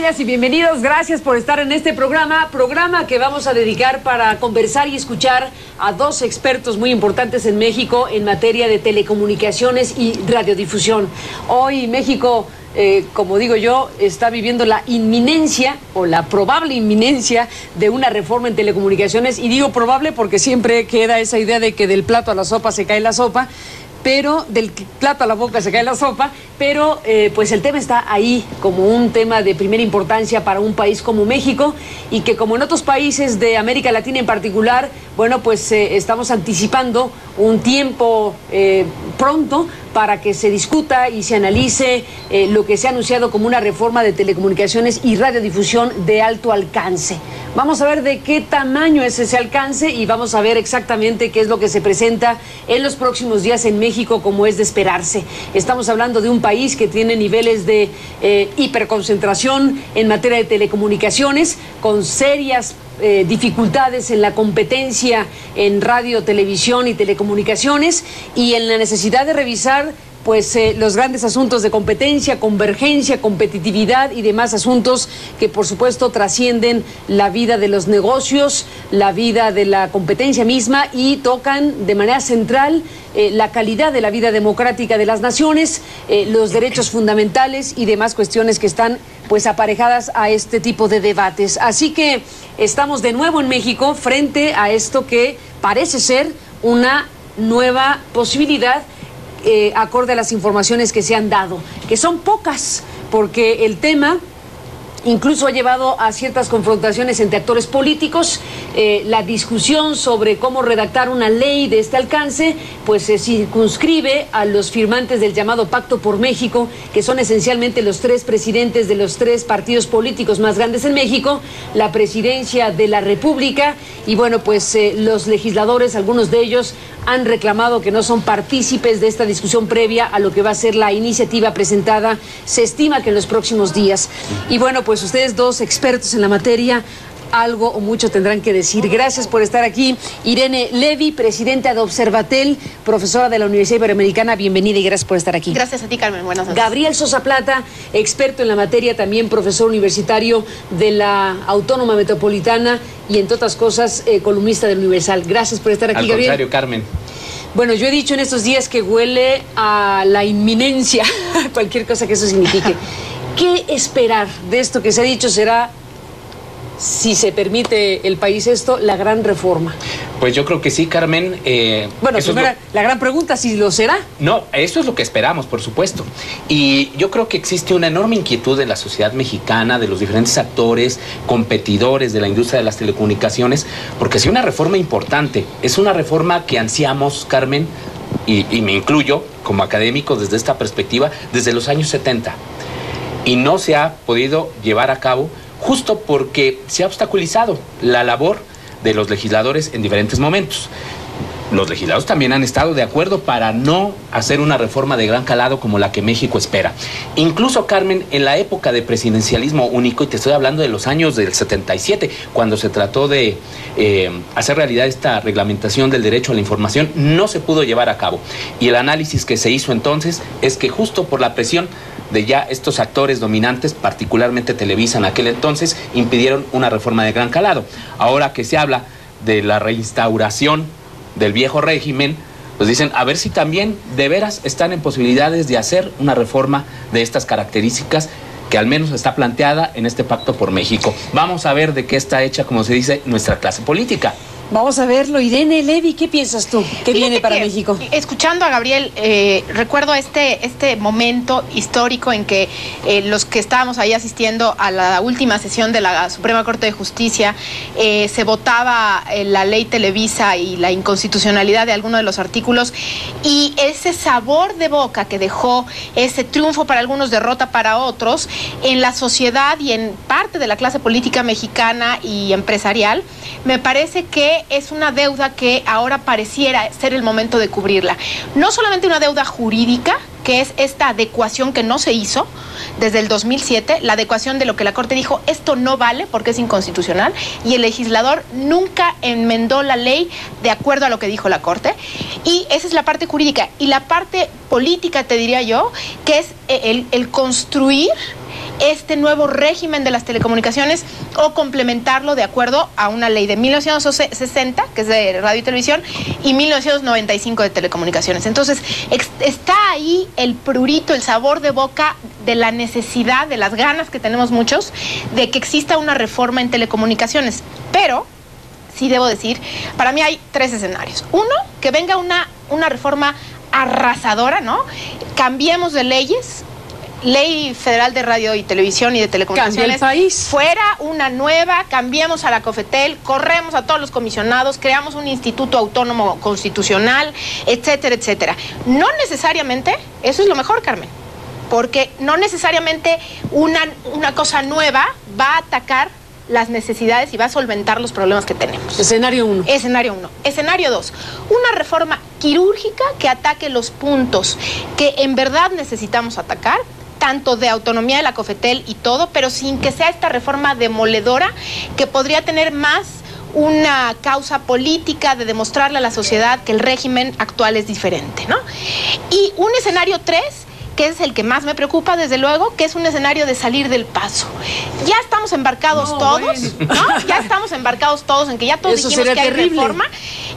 Bienvenidas y bienvenidos, gracias por estar en este programa que vamos a dedicar para conversar y escuchar a dos expertos muy importantes en México en materia de telecomunicaciones y radiodifusión. Hoy México, como digo yo, está viviendo la inminencia o la probable inminencia de una reforma en telecomunicaciones, y digo probable porque siempre queda esa idea de que del plato a la sopa se cae la sopa, pero del plato a la boca se cae la sopa, pero pues el tema está ahí como un tema de primera importancia para un país como México, y que como en otros países de América Latina en particular, bueno, pues estamos anticipando un tiempo pronto para que se discuta y se analice lo que se ha anunciado como una reforma de telecomunicaciones y radiodifusión de alto alcance. Vamos a ver de qué tamaño es ese alcance y vamos a ver exactamente qué es lo que se presenta en los próximos días en México, como es de esperarse. Estamos hablando de un país que tiene niveles de hiperconcentración en materia de telecomunicaciones, con serias dificultades en la competencia en radio, televisión y telecomunicaciones, y en la necesidad de revisar pues los grandes asuntos de competencia, convergencia, competitividad y demás asuntos que por supuesto trascienden la vida de los negocios, la vida de la competencia misma, y tocan de manera central la calidad de la vida democrática de las naciones, los derechos fundamentales y demás cuestiones que están pues aparejadas a este tipo de debates. Así que estamos de nuevo en México frente a esto que parece ser una nueva posibilidad, acorde a las informaciones que se han dado, que son pocas, porque el tema incluso ha llevado a ciertas confrontaciones entre actores políticos. La discusión sobre cómo redactar una ley de este alcance pues se circunscribe a los firmantes del llamado Pacto por México, que son esencialmente los tres presidentes de los tres partidos políticos más grandes en México, la presidencia de la República, y bueno, pues los legisladores, algunos de ellos, han reclamado que no son partícipes de esta discusión previa a lo que va a ser la iniciativa presentada, se estima que en los próximos días. Y bueno, pues ustedes dos expertos en la materia, algo o mucho tendrán que decir. Gracias por estar aquí. Irene Levy, presidenta de Observatel, profesora de la Universidad Iberoamericana, bienvenida y gracias por estar aquí. Gracias a ti, Carmen, buenas noches. Gabriel Sosa Plata, experto en la materia, también profesor universitario de la Autónoma Metropolitana y, entre otras cosas, columnista del Universal. Gracias por estar aquí, Gabriel. Al contrario, Carmen. Bueno, yo he dicho en estos días que huele a la inminencia, cualquier cosa que eso signifique. ¿Qué esperar de esto que se ha dicho será, si se permite el país esto, la gran reforma? Pues yo creo que sí, Carmen. Bueno, primero, la gran pregunta, ¿si lo será? No, eso es lo que esperamos, por supuesto. Y yo creo que existe una enorme inquietud en la sociedad mexicana, de los diferentes actores, competidores de la industria de las telecomunicaciones, porque sí, una reforma importante. Es una reforma que ansiamos, Carmen, y me incluyo como académico desde esta perspectiva, desde los años 70. Y no se ha podido llevar a cabo justo porque se ha obstaculizado la labor de los legisladores en diferentes momentos. Los legisladores también han estado de acuerdo para no hacer una reforma de gran calado como la que México espera. Incluso, Carmen, en la época de presidencialismo único, y te estoy hablando de los años del 77, cuando se trató de hacer realidad esta reglamentación del derecho a la información, no se pudo llevar a cabo. Y el análisis que se hizo entonces es que justo por la presión de ya estos actores dominantes, particularmente Televisa en aquel entonces, impidieron una reforma de gran calado. Ahora que se habla de la reinstauración del viejo régimen, pues dicen, a ver si también de veras están en posibilidades de hacer una reforma de estas características, que al menos está planteada en este Pacto por México. Vamos a ver de qué está hecha, como se dice, nuestra clase política. Vamos a verlo. Irene Levy, ¿qué piensas tú? ¿Qué viene para México? Escuchando a Gabriel, recuerdo este momento histórico en que los que estábamos ahí asistiendo a la última sesión de la Suprema Corte de Justicia, se votaba la ley Televisa y la inconstitucionalidad de algunos de los artículos, y ese sabor de boca que dejó ese triunfo para algunos, derrota para otros, en la sociedad y en parte de la clase política mexicana y empresarial, me parece que es una deuda que ahora pareciera ser el momento de cubrirla. No solamente una deuda jurídica, que es esta adecuación que no se hizo desde el 2007, la adecuación de lo que la Corte dijo, esto no vale porque es inconstitucional, y el legislador nunca enmendó la ley de acuerdo a lo que dijo la Corte, y esa es la parte jurídica. Y la parte política, te diría yo, que es el construir este nuevo régimen de las telecomunicaciones o complementarlo de acuerdo a una ley de 1960, que es de radio y televisión, y 1995 de telecomunicaciones. Entonces, está ahí el prurito, el sabor de boca de la necesidad, de las ganas que tenemos muchos, de que exista una reforma en telecomunicaciones. Pero, sí debo decir, para mí hay 3 escenarios. Uno, que venga una reforma arrasadora, ¿no? Cambiemos de leyes, Ley Federal de Radio y Televisión y de Telecomunicaciones. Cambia el país. Fuera una nueva, cambiemos a la COFETEL, corremos a todos los comisionados, creamos un instituto autónomo constitucional, etcétera, etcétera. No necesariamente, eso es lo mejor, Carmen, porque no necesariamente una cosa nueva va a atacar las necesidades y va a solventar los problemas que tenemos. Escenario 1. Escenario 1. Escenario 2. Una reforma quirúrgica que ataque los puntos que en verdad necesitamos atacar, tanto de autonomía de la COFETEL y todo, pero sin que sea esta reforma demoledora que podría tener más una causa política de demostrarle a la sociedad que el régimen actual es diferente, ¿no? Y un escenario 3, que es el que más me preocupa, desde luego, que es un escenario de salir del paso. Ya estamos embarcados todos, bueno, ¿no? Ya estamos embarcados todos en que ya todos Eso dijimos que hay terrible. reforma,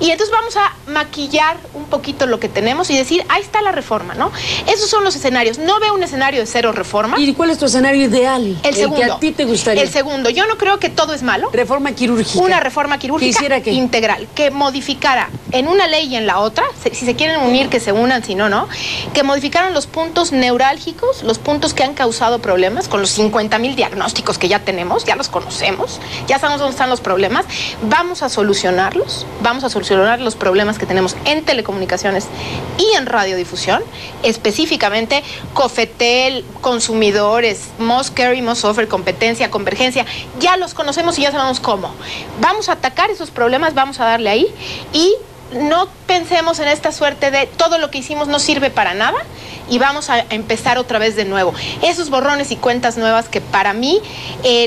y entonces vamos a maquillar un poquito lo que tenemos y decir, ahí está la reforma, ¿no? Esos son los escenarios. No veo un escenario de 0 reforma. ¿Y cuál es tu escenario ideal? El segundo. Que a ti te gustaría. El segundo. Yo no creo que todo es malo. Reforma quirúrgica. Una reforma quirúrgica ¿Quisiera qué? integral, que modificara en una ley y en la otra, si se quieren unir, que se unan, si no, no, que modificaran los puntos neurálgicos, los puntos que han causado problemas, con los 50,000 diagnósticos que ya tenemos, ya los conocemos, ya sabemos dónde están los problemas, vamos a solucionarlos, vamos a solucionar los problemas que tenemos en telecomunicaciones y en radiodifusión, específicamente COFETEL, consumidores, Most Carry, Most Offer, competencia, convergencia, ya los conocemos y ya sabemos cómo. Vamos a atacar esos problemas, vamos a darle ahí y no pensemos en esta suerte de todo lo que hicimos no sirve para nada y vamos a empezar otra vez de nuevo. Esos borrones y cuentas nuevas que para mí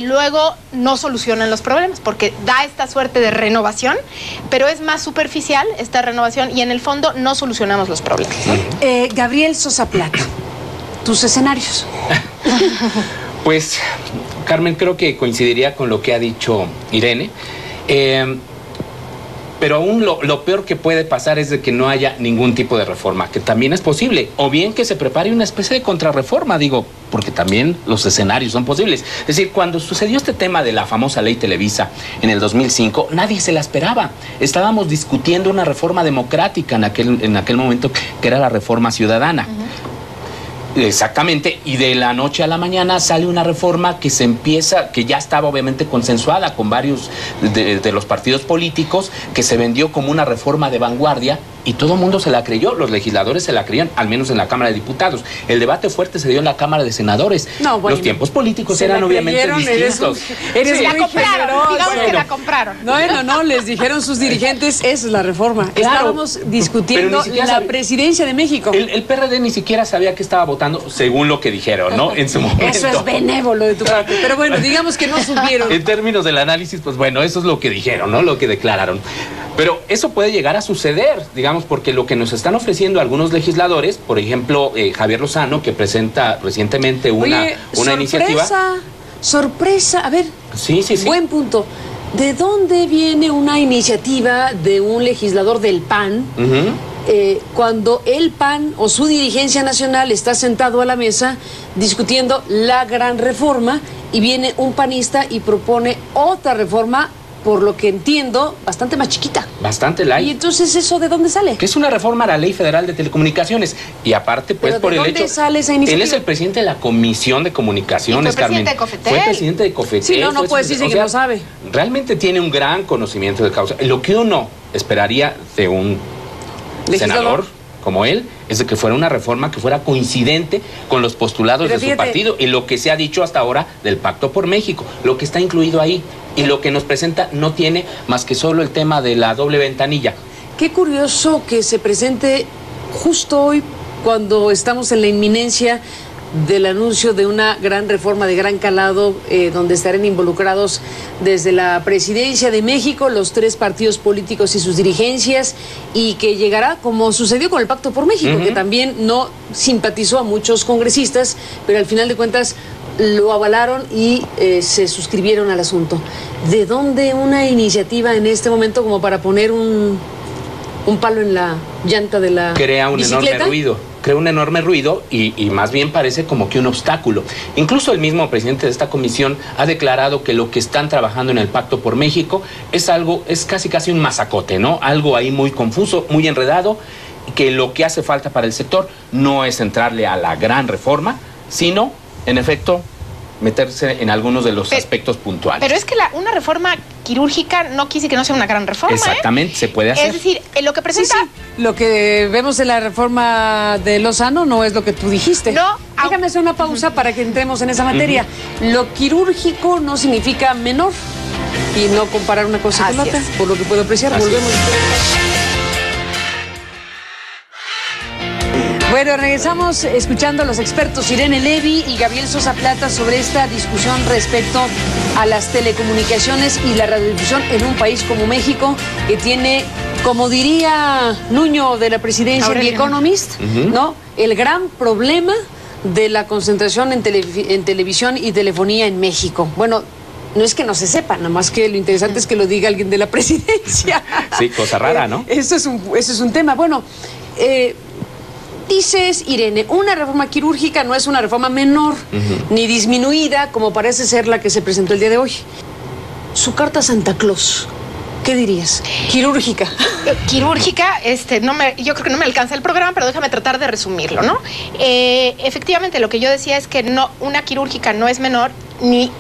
luego no solucionan los problemas porque da esta suerte de renovación, pero es más superficial esta renovación y en el fondo no solucionamos los problemas, ¿no? Gabriel Sosa Plata, tus escenarios. Pues, Carmen, creo que coincidiría con lo que ha dicho Irene. Pero aún lo peor que puede pasar es de que no haya ningún tipo de reforma, que también es posible, o bien que se prepare una especie de contrarreforma, digo, porque también los escenarios son posibles. Es decir, cuando sucedió este tema de la famosa ley Televisa en el 2005, nadie se la esperaba. Estábamos discutiendo una reforma democrática en aquel momento, que era la reforma ciudadana. Exactamente, y de la noche a la mañana sale una reforma que que ya estaba obviamente consensuada con varios de los partidos políticos, que se vendió como una reforma de vanguardia y todo el mundo se la creyó, los legisladores se la creían, al menos en la Cámara de Diputados. El debate fuerte se dio en la Cámara de Senadores. No, bueno, los tiempos políticos eran obviamente distintos. Eres la muy compraron, generoso. digamos que la compraron. No, les dijeron sus dirigentes, esa es la reforma. Claro, Estábamos discutiendo la presidencia de México. El PRD ni siquiera sabía que estaba votando, según lo que dijeron, ¿no? En su momento. Eso es benévolo de tu parte. Pero bueno, digamos que no supieron. En términos del análisis, pues bueno, eso es lo que dijeron, ¿no? Lo que declararon. Pero eso puede llegar a suceder, digamos, porque lo que nos están ofreciendo algunos legisladores, por ejemplo, Javier Lozano, que presenta recientemente una iniciativa. Sorpresa, a ver, sí. Buen punto. ¿De dónde viene una iniciativa de un legislador del PAN cuando el PAN o su dirigencia nacional está sentado a la mesa discutiendo la gran reforma y viene un panista y propone otra reforma, por lo que entiendo, bastante más chiquita? Bastante light. ¿Y entonces eso de dónde sale? Que es una reforma a la Ley Federal de Telecomunicaciones. Y aparte, pues, por el hecho... ¿De dónde sale esa iniciativa? Él es el presidente de la Comisión de Comunicaciones, fue presidente de COFETEL. Fue presidente de COFETEL. Sí, no puede decirse que no sabe. Realmente tiene un gran conocimiento de causa. Lo que uno esperaría de un senador como él es de que fuera una reforma que fuera coincidente con los postulados de su partido y lo que se ha dicho hasta ahora del Pacto por México, lo que está incluido ahí. Y lo que nos presenta no tiene más que solo el tema de la doble ventanilla. Qué curioso que se presente justo hoy, cuando estamos en la inminencia del anuncio de una gran reforma de gran calado, donde estarán involucrados desde la Presidencia de México, los 3 partidos políticos y sus dirigencias, y que llegará, como sucedió con el Pacto por México, que también no simpatizó a muchos congresistas, pero al final de cuentas lo avalaron y se suscribieron al asunto. ¿De dónde una iniciativa en este momento como para poner un palo en la llanta de la Crea un bicicleta? enorme ruido. Crea un enorme ruido y más bien parece como que un obstáculo. Incluso el mismo presidente de esta comisión ha declarado que lo que están trabajando en el Pacto por México es casi un masacote, ¿no? Algo ahí muy confuso, muy enredado, que lo que hace falta para el sector no es entrarle a la gran reforma, sino, en efecto, meterse en algunos de los aspectos puntuales. Pero es que una reforma quirúrgica no quise que no sea una gran reforma. Exactamente, se puede hacer. Es decir, lo que presenta... Sí. Lo que vemos en la reforma de Lozano no es lo que tú dijiste. No. Déjame hacer una pausa para que entremos en esa materia. Lo quirúrgico no significa menor y no comparar una cosa con la otra, por lo que puedo apreciar. Así Volvemos. Bueno, regresamos escuchando a los expertos Irene Levy y Gabriel Sosa Plata sobre esta discusión respecto a las telecomunicaciones y la radiodifusión en un país como México, que tiene, como diría Nuño de la presidencia en The Economist, ¿no?, el gran problema de la concentración en televisión y telefonía en México. Bueno, no es que no se sepa, nada más que lo interesante es que lo diga alguien de la presidencia. Sí, cosa rara, ¿no? Eso es un tema. Bueno, dices, Irene, una reforma quirúrgica no es una reforma menor ni disminuida como parece ser la que se presentó el día de hoy. Su carta a Santa Claus, ¿qué dirías? Quirúrgica. Quirúrgica, yo creo que no me alcanza el programa, pero déjame tratar de resumirlo, ¿no? Efectivamente, lo que yo decía es que una quirúrgica no es menor, ni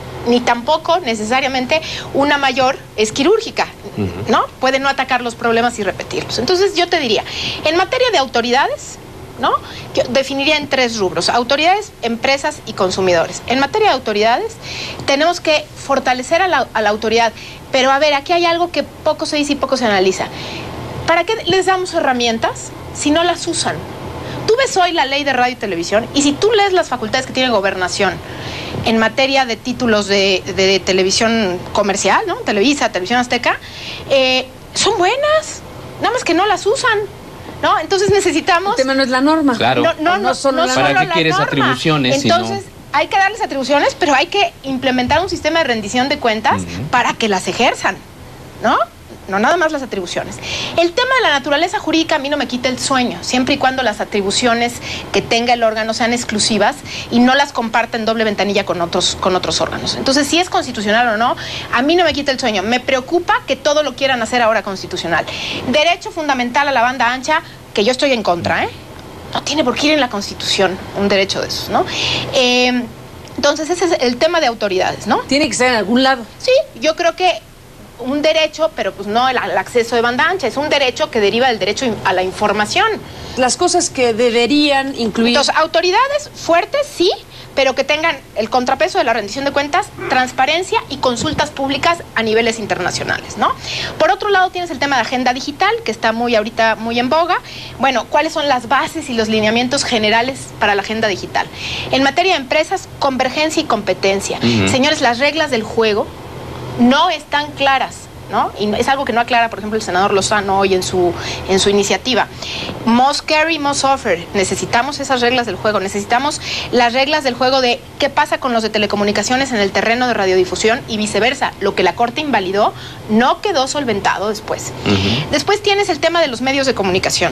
tampoco necesariamente una mayor es quirúrgica, ¿no? Puede no atacar los problemas y repetirlos. Entonces yo te diría, en materia de autoridades, ¿no?, yo definiría en 3 rubros: autoridades, empresas y consumidores. En materia de autoridades, tenemos que fortalecer a la autoridad. Pero a ver, aquí hay algo que poco se dice y poco se analiza. ¿Para qué les damos herramientas si no las usan? Tú ves hoy la ley de radio y televisión, y si tú lees las facultades que tiene Gobernación en materia de títulos de televisión comercial, ¿no?, Televisa, Televisión Azteca, son buenas, nada más que no las usan, ¿no? Entonces necesitamos... El tema no es la norma. Claro. No solo ¿Para qué quieres atribuciones? Entonces, hay que darles atribuciones, pero hay que implementar un sistema de rendición de cuentas para que las ejerzan, ¿no? No nada más las atribuciones. El tema de la naturaleza jurídica a mí no me quita el sueño, siempre y cuando las atribuciones que tenga el órgano sean exclusivas y no las comparta en doble ventanilla con otros órganos. Entonces, si es constitucional o no, a mí no me quita el sueño. Me preocupa que todo lo quieran hacer ahora constitucional. Derecho fundamental a la banda ancha, que yo estoy en contra, no tiene por qué ir en la Constitución un derecho de esos, ¿no? Entonces, ese es el tema de autoridades, ¿no? Tiene que estar en algún lado. Sí, yo creo que un derecho, pero pues no el acceso de banda ancha, es un derecho que deriva del derecho a la información. Las cosas que deberían incluir... Entonces, autoridades fuertes, sí, pero que tengan el contrapeso de la rendición de cuentas, transparencia y consultas públicas a niveles internacionales, ¿no? Por otro lado, tienes el tema de agenda digital, que está ahorita muy en boga. Bueno, ¿cuáles son las bases y los lineamientos generales para la agenda digital? En materia de empresas, convergencia y competencia. Señores, las reglas del juego no están claras, ¿no? Y es algo que no aclara, por ejemplo, el senador Lozano hoy en su iniciativa. Most carry, most offer. Necesitamos esas reglas del juego. Necesitamos las reglas del juego de qué pasa con los de telecomunicaciones en el terreno de radiodifusión y viceversa. Lo que la Corte invalidó no quedó solventado después. Después tienes el tema de los medios de comunicación.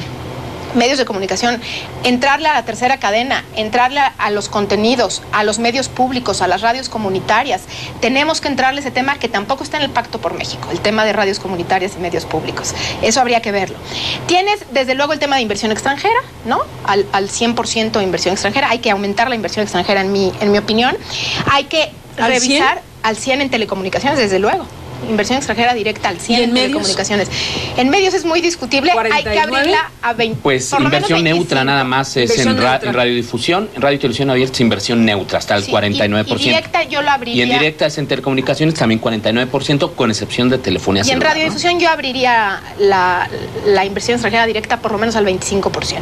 Entrarle a la tercera cadena, entrarle a los contenidos, a los medios públicos, a las radios comunitarias. Tenemos que entrarle ese tema que tampoco está en el Pacto por México, el tema de radios comunitarias y medios públicos. Eso habría que verlo. Tienes, desde luego, el tema de inversión extranjera, ¿no? Al 100% de inversión extranjera. Hay que aumentar la inversión extranjera, en mi opinión. Hay que revisar al 100 en telecomunicaciones, desde luego. Inversión extranjera directa al 100 en telecomunicaciones. En medios es muy discutible, 49. Hay que abrirla a 20. Pues inversión neutra nada más es en radiodifusión, en radio y televisión abierta es inversión neutra, hasta el 49%. Y directa yo lo abriría. Y en directa es en telecomunicaciones también 49%, con excepción de telefonía celular. Y en radiodifusión, ¿no?, yo abriría la inversión extranjera directa por lo menos al 25%.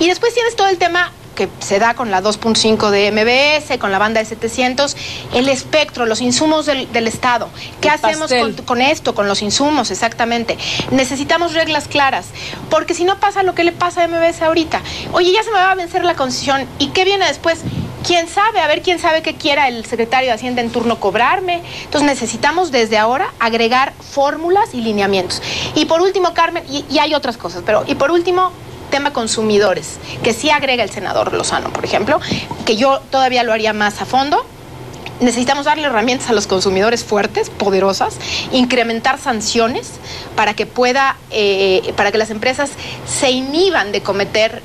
Y después tienes todo el tema que se da con la 2.5 de MBS, con la banda de 700, el espectro, los insumos del Estado. ¿Qué hacemos con esto, con los insumos? Exactamente. Necesitamos reglas claras, porque si no pasa lo que le pasa a MBS ahorita. Oye, ya se me va a vencer la concesión, ¿y qué viene después? quién sabe, a ver quién sabe qué quiera el secretario de Hacienda en turno cobrarme. Entonces necesitamos desde ahora agregar fórmulas y lineamientos. Y por último, Carmen, y hay otras cosas, pero y por último, tema consumidores, que sí agrega el senador Lozano, por ejemplo, que yo todavía lo haría más a fondo. Necesitamos darle herramientas a los consumidores fuertes, poderosas, incrementar sanciones para que para que las empresas se inhiban de cometer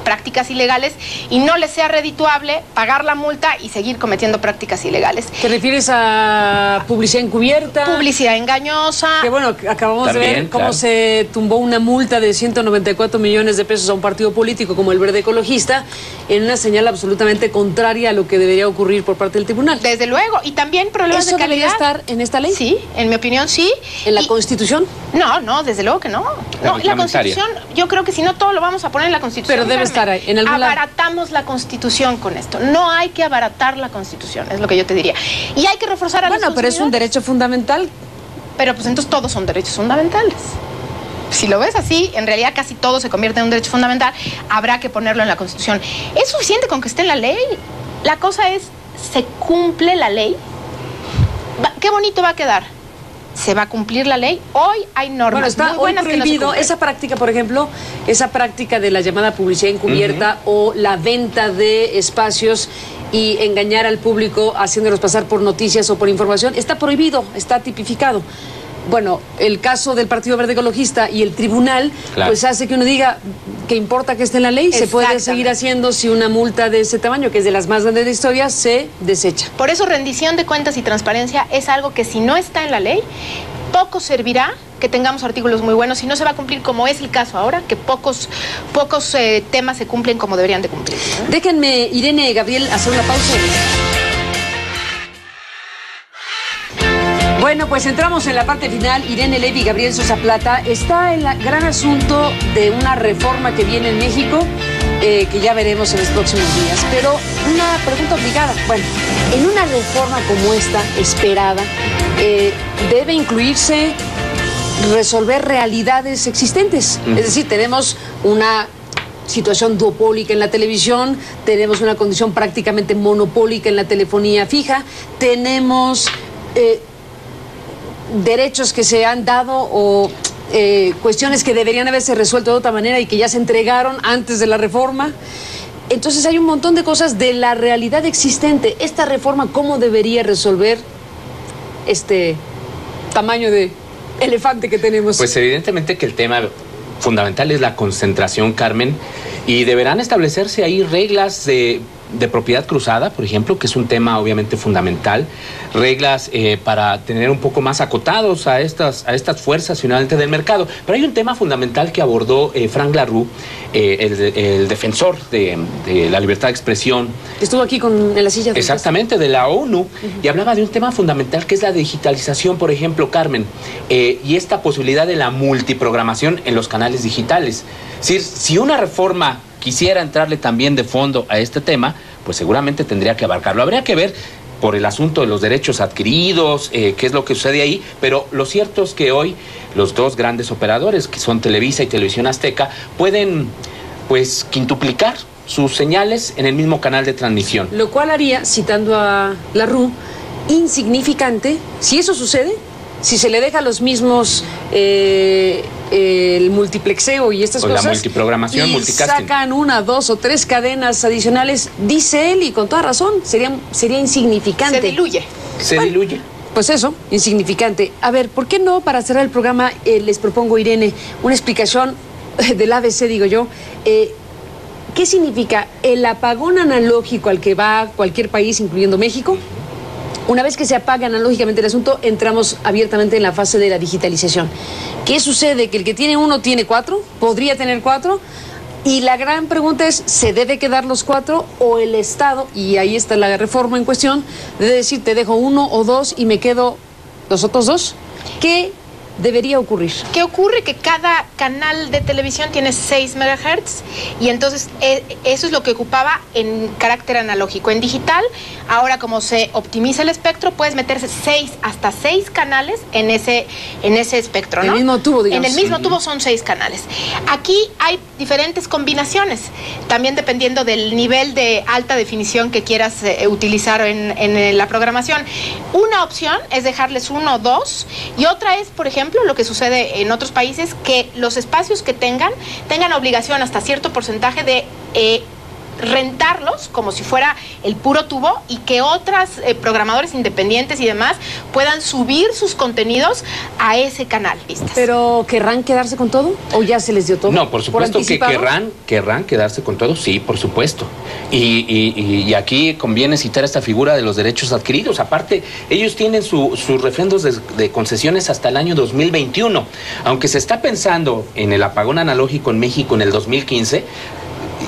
prácticas ilegales y no les sea redituable pagar la multa y seguir cometiendo prácticas ilegales. ¿Te refieres a publicidad encubierta? Publicidad engañosa. Que bueno, acabamos También, de ver cómo claro, se tumbó una multa de 194 millones de pesos a un partido político como el Verde Ecologista en una señal absolutamente contraria a lo que debería ocurrir por parte del tribunal. Desde luego, y también problemas de ¿Eso calidad. debería estar en esta ley? Sí, en mi opinión sí. ¿En la Constitución? No, desde luego que no. No, la Constitución, yo creo que si no todo lo vamos a poner en la Constitución. Pero debe estar ahí, en algún lado. Abaratamos la Constitución con esto. No hay que abaratar la Constitución, es lo que yo te diría. Y hay que reforzar a los Bueno, pero es un consumidores. derecho fundamental. Pero pues entonces todos son derechos fundamentales. Si lo ves así, en realidad casi todo se convierte en un derecho fundamental. Habrá que ponerlo en la Constitución. ¿Es suficiente con que esté en la ley? La cosa es, ¿se cumple la ley? Qué bonito va a quedar. ¿Se va a cumplir la ley? Hoy hay normas Bueno, está muy buenas hoy que no se prohibido cumplen. esa práctica, por ejemplo, esa práctica de la llamada publicidad encubierta o la venta de espacios y engañar al público haciéndolos pasar por noticias o por información, está prohibido, está tipificado. Bueno, el caso del Partido Verde Ecologista y el tribunal, Claro, pues hace que uno diga que importa que esté en la ley, se puede seguir haciendo si una multa de ese tamaño, que es de las más grandes de la historia, se desecha. Por eso rendición de cuentas y transparencia es algo que si no está en la ley, poco servirá que tengamos artículos muy buenos y no se va a cumplir como es el caso ahora, que pocos temas se cumplen como deberían de cumplir. Déjenme, Irene y Gabriel, hacer una pausa. Bueno, pues entramos en la parte final. Irene Levy y Gabriel Sosa Plata. Está el gran asunto de una reforma que viene en México, que ya veremos en los próximos días. Pero una pregunta obligada. Bueno, en una reforma como esta, esperada, debe incluirse resolver realidades existentes. Es decir, tenemos una situación duopólica en la televisión, tenemos una condición prácticamente monopólica en la telefonía fija, tenemos derechos que se han dado o cuestiones que deberían haberse resuelto de otra manera y que ya se entregaron antes de la reforma. Entonces hay un montón de cosas de la realidad existente. Esta reforma, ¿cómo debería resolver este tamaño de elefante que tenemos? Pues evidentemente que el tema fundamental es la concentración, Carmen, y deberán establecerse ahí reglas de propiedad cruzada, por ejemplo, que es un tema obviamente fundamental, reglas para tener un poco más acotados a estas fuerzas finalmente del mercado. Pero hay un tema fundamental que abordó Frank La Rue, el defensor de la libertad de expresión. Estuvo aquí en la silla. Exactamente, de la ONU, y hablaba de un tema fundamental que es la digitalización, por ejemplo, Carmen, y esta posibilidad de la multiprogramación en los canales digitales. Es decir, si una reforma quisiera entrarle también de fondo a este tema, pues seguramente tendría que abarcarlo. Habría que ver por el asunto de los derechos adquiridos, qué es lo que sucede ahí, pero lo cierto es que hoy los dos grandes operadores, que son Televisa y Televisión Azteca, pueden pues quintuplicar sus señales en el mismo canal de transmisión. Lo cual haría, citando a La Rue, insignificante, si eso sucede, si se le deja a los mismos el multiplexeo y estas cosas, la multiprogramación, y multicasting, sacan 1, 2 o 3 cadenas adicionales, dice él, y con toda razón, sería insignificante. Se diluye. Se diluye. Pues eso, insignificante. A ver, ¿por qué no, para cerrar el programa, les propongo, Irene, una explicación del ABC, digo yo? ¿Qué significa el apagón analógico al que va cualquier país, incluyendo México? Una vez que se apaga analógicamente el asunto, entramos abiertamente en la fase de la digitalización. ¿Qué sucede? Que el que tiene 1 tiene 4, podría tener 4, y la gran pregunta es, ¿se debe quedar los 4 o el Estado, y ahí está la reforma en cuestión, debe decir, te dejo 1 o 2 y me quedo los otros 2? ¿Qué debería ocurrir? ¿Qué ocurre? Que cada canal de televisión tiene 6 MHz y entonces eso es lo que ocupaba en carácter analógico. En digital, ahora como se optimiza el espectro, puedes meterse hasta 6 canales en ese espectro, ¿no? En el mismo tubo, digamos. En el mismo tubo son 6 canales. Aquí hay diferentes combinaciones, también dependiendo del nivel de alta definición que quieras utilizar en la programación. Una opción es dejarles 1 o 2 y otra es, por ejemplo, lo que sucede en otros países, que los espacios que tengan obligación hasta cierto porcentaje de rentarlos como si fuera el puro tubo y que otras programadores independientes y demás puedan subir sus contenidos a ese canal. ¿Pero querrán quedarse con todo o ya se les dio todo? No, por supuesto que querrán quedarse con todo, sí, por supuesto. Y aquí conviene citar esta figura de los derechos adquiridos. Aparte, ellos tienen sus refrendos de concesiones hasta el año 2021. Aunque se está pensando en el apagón analógico en México en el 2015,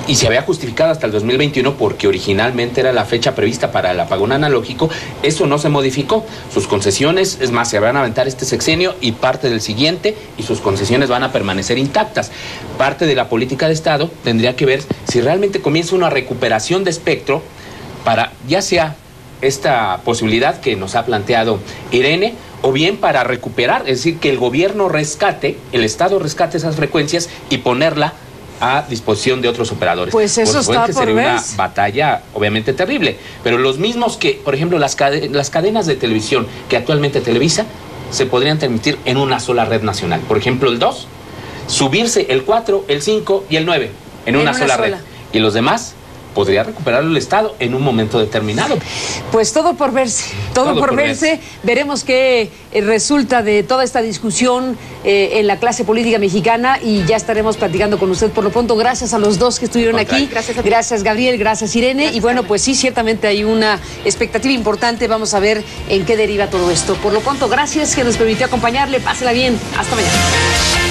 y se había justificado hasta el 2021 porque originalmente era la fecha prevista para el apagón analógico, eso no se modificó. Sus concesiones, es más, se van a aventar este sexenio y parte del siguiente, y sus concesiones van a permanecer intactas. Parte de la política de Estado tendría que ver si realmente comienza una recuperación de espectro para, ya sea esta posibilidad que nos ha planteado Irene, o bien para recuperar, es decir, que el gobierno rescate, el Estado rescate esas frecuencias y ponerla a disposición de otros operadores. Pues eso está por sería ver. una batalla obviamente terrible, pero los mismos que, por ejemplo, las cadenas de televisión que actualmente Televisa se podrían transmitir en una sola red nacional. Por ejemplo, el 2, subirse el 4, el 5 y el 9 en una sola red. Y los demás podría recuperarlo el Estado en un momento determinado. Pues todo por verse, todo por verse. Veremos qué resulta de toda esta discusión en la clase política mexicana y ya estaremos platicando con usted. Por lo pronto, gracias a los dos que estuvieron aquí. Gracias, Gabriel, gracias, Irene. Gracias, y bueno, pues sí, ciertamente hay una expectativa importante. Vamos a ver en qué deriva todo esto. Por lo pronto, gracias que nos permitió acompañarle. Pásela bien. Hasta mañana.